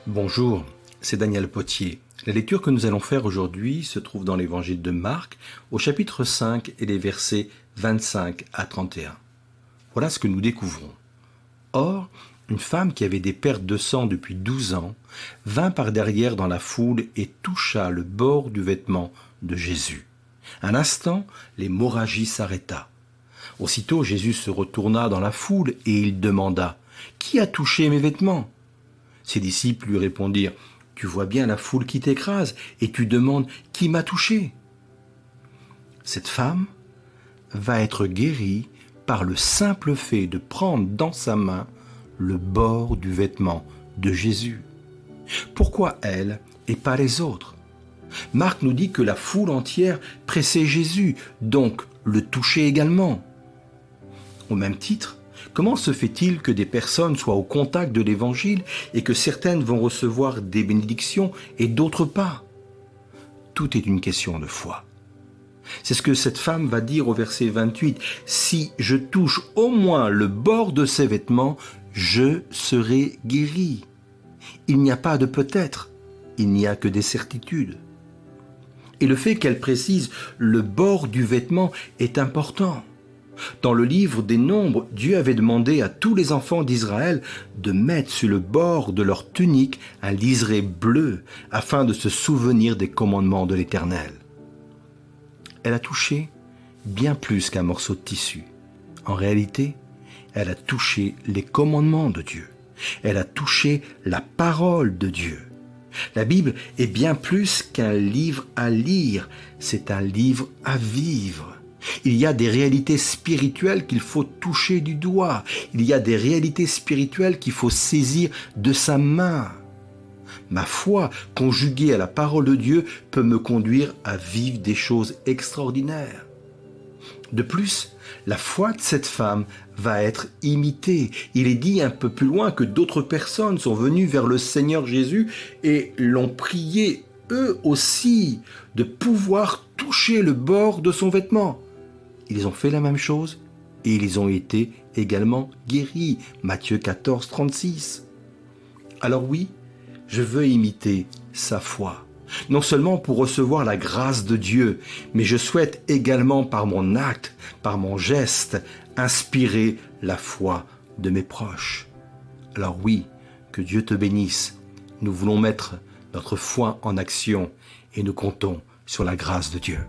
Bonjour, c'est Daniel Potier. La lecture que nous allons faire aujourd'hui se trouve dans l'évangile de Marc, au chapitre 5 et les versets 25 à 31. Voilà ce que nous découvrons. Or, une femme qui avait des pertes de sang depuis 12 ans vint par derrière dans la foule et toucha le bord du vêtement de Jésus. Un instant, l'hémorragie s'arrêta. Aussitôt, Jésus se retourna dans la foule et il demanda « Qui a touché mes vêtements ?» Ses disciples lui répondirent « Tu vois bien la foule qui t'écrase et tu demandes « Qui m'a touché ?» Cette femme va être guérie par le simple fait de prendre dans sa main le bord du vêtement de Jésus. Pourquoi elle et pas les autres? Marc nous dit que la foule entière pressait Jésus, donc le touchait également. Au même titre, comment se fait-il que des personnes soient au contact de l'Évangile et que certaines vont recevoir des bénédictions et d'autres pas? Tout est une question de foi. C'est ce que cette femme va dire au verset 28. « Si je touche au moins le bord de ses vêtements, je serai guérie. » Il n'y a pas de peut-être, il n'y a que des certitudes. Et le fait qu'elle précise le bord du vêtement est important. Dans le livre des Nombres, Dieu avait demandé à tous les enfants d'Israël de mettre sur le bord de leur tunique un liseré bleu afin de se souvenir des commandements de l'Éternel. Elle a touché bien plus qu'un morceau de tissu. En réalité, elle a touché les commandements de Dieu. Elle a touché la parole de Dieu. La Bible est bien plus qu'un livre à lire, c'est un livre à vivre. Il y a des réalités spirituelles qu'il faut toucher du doigt. Il y a des réalités spirituelles qu'il faut saisir de sa main. Ma foi, conjuguée à la parole de Dieu, peut me conduire à vivre des choses extraordinaires. De plus, la foi de cette femme va être imitée. Il est dit un peu plus loin que d'autres personnes sont venues vers le Seigneur Jésus et l'ont prié eux aussi de pouvoir toucher le bord de son vêtement. Ils ont fait la même chose et ils ont été également guéris. Matthieu 14, 36. Alors oui, je veux imiter sa foi. Non seulement pour recevoir la grâce de Dieu, mais je souhaite également par mon acte, par mon geste, inspirer la foi de mes proches. Alors oui, que Dieu te bénisse. Nous voulons mettre notre foi en action et nous comptons sur la grâce de Dieu.